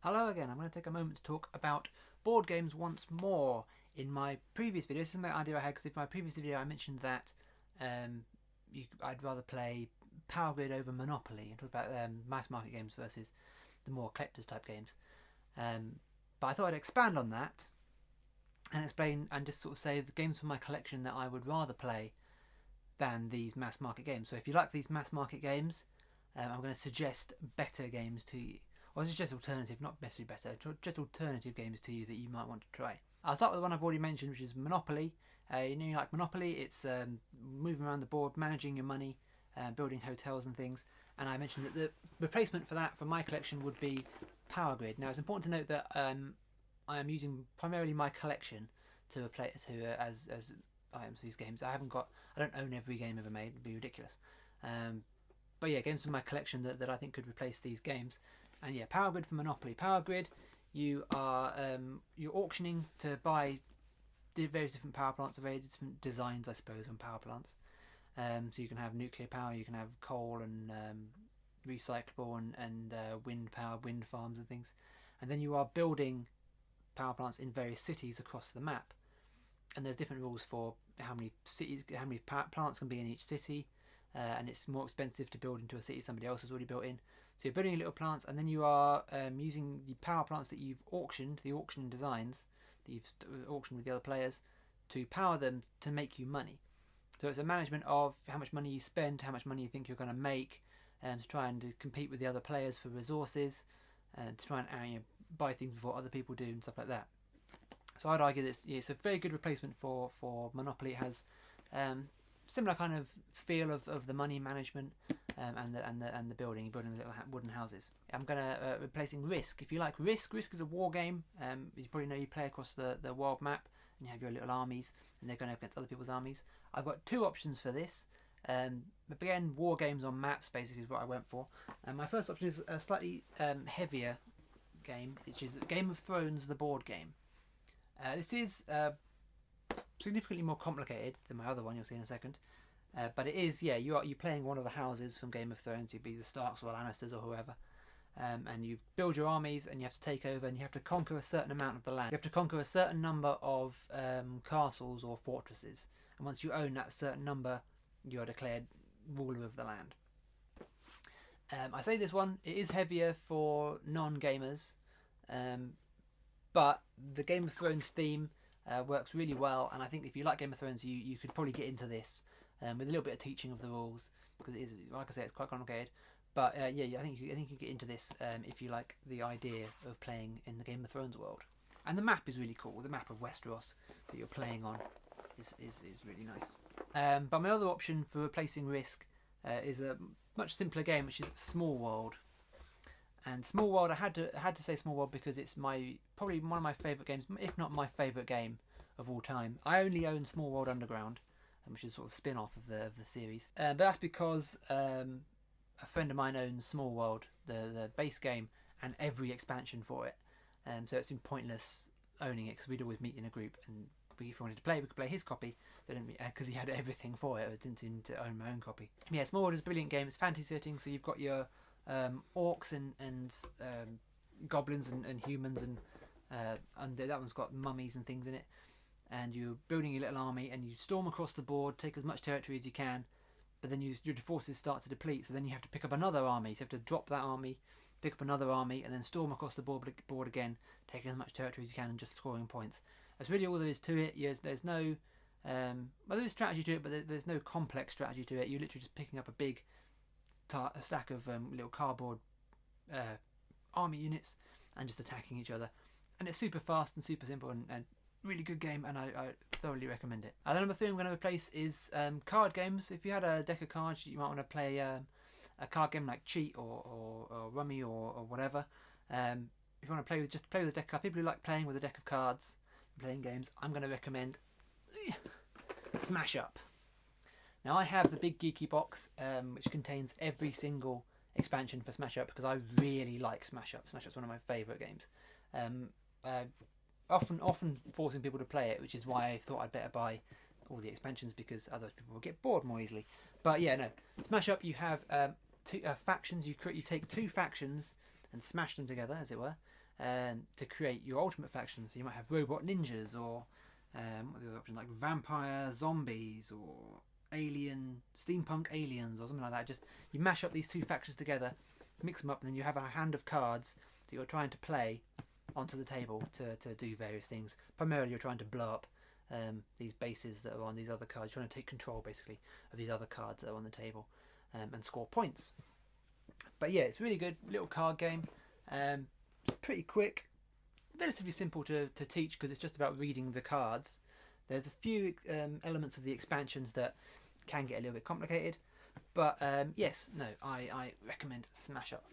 Hello again. I'm going to take a moment to talk about board games once more. In my previous video, this is my idea I had, because in my previous video I mentioned that I'd rather play Power Grid over Monopoly and talk about mass market games versus the more collectors type games. But I thought I'd expand on that and explain and just sort of say the games from my collection that I would rather play than these mass market games. So if you like these mass market games, I'm going to suggest better games to you. Or suggest alternative, not necessarily better, just alternative games to you that you might want to try. I'll start with the one I've already mentioned, which is Monopoly. You know, you like Monopoly, it's moving around the board, managing your money, building hotels and things. And I mentioned that the replacement for that from my collection would be Power Grid. Now it's important to note that I am using primarily my collection to replace as items for these games. I don't own every game ever made; it'd be ridiculous. But yeah, games from my collection that I think could replace these games. And yeah, Power Grid for Monopoly. Power Grid, you're auctioning to buy various different power plants, various different designs, I suppose, on power plants. So you can have nuclear power, you can have coal and recyclable and wind power, wind farms and things. And then you are building power plants in various cities across the map. And there's different rules for how many plants can be in each city. And it's more expensive to build into a city somebody else has already built in. So you're building little plants, and then you are using the power plants that you've auctioned, the auction designs that you've auctioned with the other players, to power them to make you money. So it's a management of how much money you spend, how much money you think you're going to make, to try and compete with the other players for resources, and to try and buy things before other people do and stuff like that. So I'd argue that it's a very good replacement for Monopoly. It has similar kind of feel of the money management and the building the little wooden houses. I'm gonna replacing Risk. If you like Risk is a war game. You probably know you play across the world map and you have your little armies and they're going up against other people's armies. I've got two options for this. Again, war games on maps basically is what I went for. And my first option is a slightly heavier game, which is Game of Thrones, the board game. This is significantly more complicated than my other one you'll see in a second, but it is, you're playing one of the houses from Game of Thrones. You'd be the Starks or the Lannisters or whoever, and you build your armies and you have to take over and you have to conquer a certain amount of the land. You have to conquer a certain number of castles or fortresses, and once you own that certain number you're declared ruler of the land. I say this one, it is heavier for non-gamers, but the Game of Thrones theme works really well, and I think if you like Game of Thrones, you could probably get into this with a little bit of teaching of the rules, because it is, like I say, it's quite complicated. But I think you can get into this if you like the idea of playing in the Game of Thrones world. And the map is really cool. The map of Westeros that you're playing on is really nice. But my other option for replacing Risk is a much simpler game, which is Small World. And Small World, I had to say Small World because it's probably one of my favourite games, if not my favourite game of all time. I only own Small World Underground, which is sort of a spin-off of the series. But that's because a friend of mine owns Small World, the base game, and every expansion for it. So it's been pointless owning it, because we'd always meet in a group, and if we wanted to play, we could play his copy. Because he had everything for it. I didn't seem to own my own copy. Yeah, Small World is a brilliant game. It's fantasy setting, so you've got your orcs and goblins and humans and that one's got mummies and things in it, and you're building your little army and you storm across the board, take as much territory as you can, but then your forces start to deplete, so then you have to pick up another army. So you have to drop that army, pick up another army, and then storm across the board again, taking as much territory as you can and just scoring points. That's really all there is to it. There's no there is strategy to it, but there's no complex strategy to it. You're literally just picking up a big a stack of little cardboard army units and just attacking each other, and it's super fast and super simple and really good game, and I thoroughly recommend it. The number 3 I'm going to replace is card games. If you had a deck of cards, you might want to play a card game like Cheat or Rummy or whatever. If you want to play with a deck of cards, people who like playing with a deck of cards, playing games, I'm going to recommend Smash Up. Now I have the big geeky box, which contains every single expansion for Smash Up, because I really like Smash Up. Smash Up's one of my favourite games. Often forcing people to play it, which is why I thought I'd better buy all the expansions, because otherwise people will get bored more easily. But yeah, no, Smash Up, you have two factions. You take two factions and smash them together, as it were, to create your ultimate faction. So you might have robot ninjas, or what are the other options, like vampire zombies, or alien steampunk aliens, or something like that. Just you mash up these two factions together, mix them up, and then you have a hand of cards that you're trying to play onto the table to do various things. Primarily you're trying to blow up these bases that are on these other cards. You're trying to take control basically of these other cards that are on the table, and score points. But yeah, it's really good little card game. Pretty quick, relatively simple to teach because it's just about reading the cards. There's a few elements of the expansions that can get a little bit complicated, but yes, no, I recommend Smash Up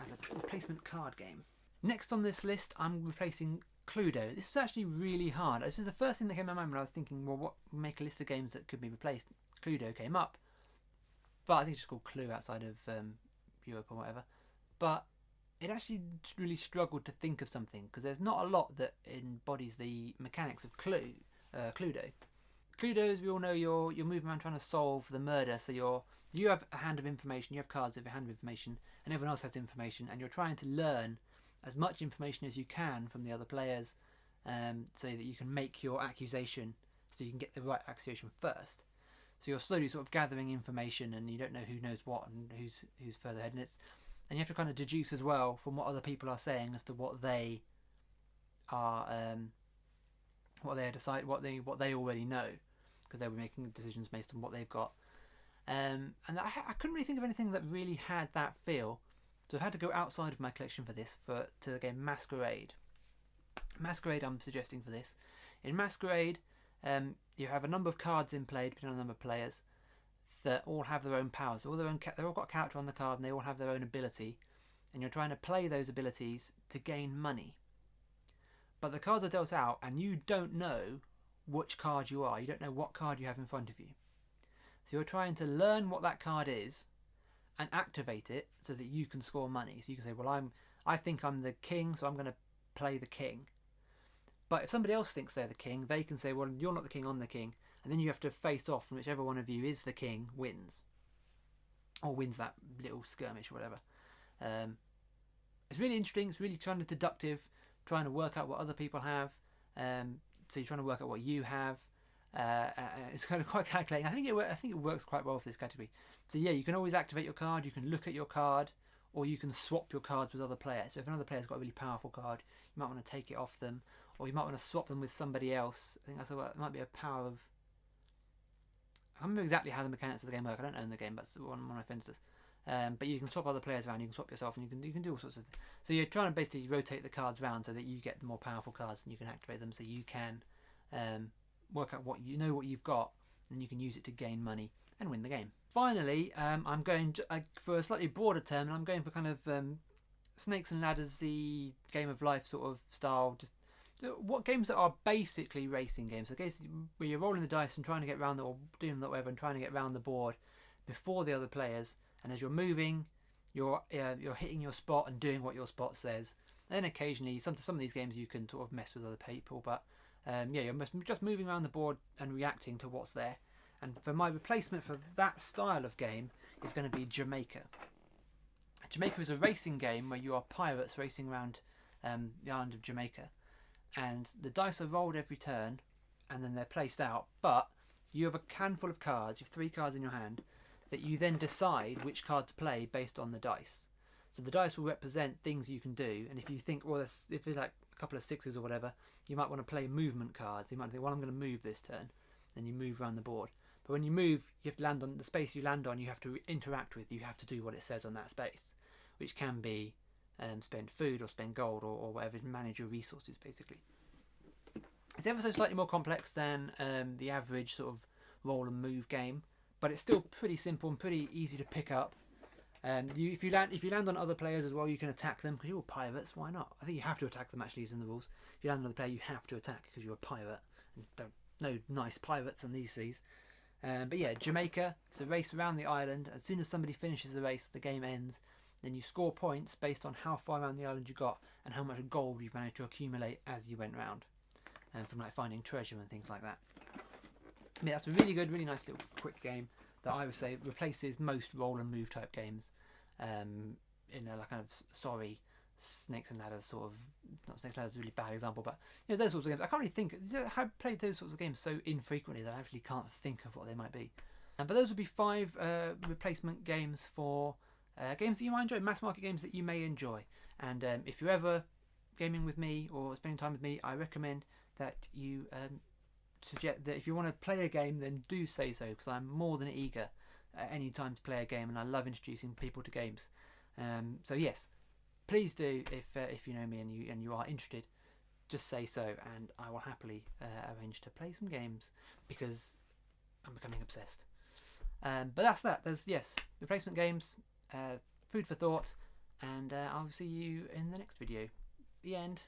as a replacement card game. Next on this list, I'm replacing Cluedo. This was actually really hard. This was the first thing that came to my mind when I was thinking, well, what make a list of games that could be replaced. Cluedo came up, but I think it's just called Clue outside of Europe or whatever. But it actually really struggled to think of something because there's not a lot that embodies the mechanics of Cluedo. Cluedo, as we all know, you're moving around trying to solve the murder. So you have a hand of information, you have cards with a hand of information, and everyone else has information, and you're trying to learn as much information as you can from the other players, so that you can make your accusation, so you can get the right accusation first. So you're slowly sort of gathering information, and you don't know who knows what and who's further ahead, and you have to kind of deduce as well from what other people are saying as to what they are, what they already know, because they'll be making decisions based on what they've got. And I couldn't really think of anything that really had that feel. So I've had to go outside of my collection for this, to the game Masquerade. Masquerade I'm suggesting for this. In Masquerade, you have a number of cards in play, depending on the number of players, that all have their own powers. They've all got a character on the card, and they all have their own ability. And you're trying to play those abilities to gain money. But the cards are dealt out, and you don't know which card you are. You don't know what card you have in front of you. So you're trying to learn what that card is, and activate it so that you can score money. So you can say, well, I think I'm the king, so I'm going to play the king. But if somebody else thinks they're the king, they can say, well, you're not the king, I'm the king. And then you have to face off, and whichever one of you is the king wins. Or wins that little skirmish or whatever. It's really interesting. It's really trying to deductive, trying to work out what other people have. So you're trying to work out what you have. It's kind of quite calculating. I think it works quite well for this category. So yeah, you can always activate your card, you can look at your card, or you can swap your cards with other players. So if another player's got a really powerful card, you might want to take it off them, or you might want to swap them with somebody else. I think it might be a power of... I can't remember exactly how the mechanics of the game work. I don't own the game, but one of my friends does. But you can swap other players around, you can swap yourself, and you can do all sorts of things. So you're trying to basically rotate the cards around so that you get the more powerful cards, and you can activate them so you can work out what you've got, and you can use it to gain money and win the game. Finally, I'm going for a slightly broader term, and I'm going for kind of Snakes and Ladders, the game of life sort of style. Just what games that are basically racing games. So games where you're rolling the dice and trying to get around, or doing whatever, and trying to get around the board before the other players. And as you're moving, you're hitting your spot and doing what your spot says. And then occasionally, some of these games you can sort of mess with other people, but yeah, you're just moving around the board and reacting to what's there. And for my replacement for that style of game is going to be Jamaica. Jamaica is a racing game where you are pirates racing around the island of Jamaica, and the dice are rolled every turn, and then they're placed out. But you have a handful of cards. You have 3 cards in your hand that you then decide which card to play based on the dice. So the dice will represent things you can do, and if you think, well, if there's like a couple of 6s or whatever, you might want to play movement cards. You might think, well, I'm going to move this turn, then you move around the board. But when you move, you have to land on the space you land on. You have to interact with. You have to do what it says on that space, which can be spend food or spend gold or whatever, manage your resources basically. It's ever so slightly more complex than the average sort of roll and move game, but it's still pretty simple and pretty easy to pick up. If you land on other players as well, you can attack them because you're pirates. Why not? I think you have to attack them. Actually, is in the rules. If you land on another player, you have to attack because you're a pirate. And no nice pirates on these seas. But yeah, Jamaica, it's a race around the island. As soon as somebody finishes the race, the game ends. Then you score points based on how far around the island you got and how much gold you've managed to accumulate as you went round, from like finding treasure and things like that. I mean, that's a really good, really nice little quick game that I would say replaces most roll and move type games in a like kind of sorry Snakes and Ladders sort of, not Snakes and Ladders is a really bad example, but those sorts of games. I can't really think. I've played those sorts of games so infrequently that I actually can't think of what they might be. But those would be 5 replacement games for games that you might enjoy, mass market games that you may enjoy. And if you're ever gaming with me or spending time with me, I recommend that you suggest that if you want to play a game, then do say so, because I'm more than eager at any time to play a game, and I love introducing people to games. So yes, please do, if you know me and you are interested, just say so, and I will happily arrange to play some games, because I'm becoming obsessed. But that's that. There's replacement games, food for thought, and I'll see you in the next video. The end.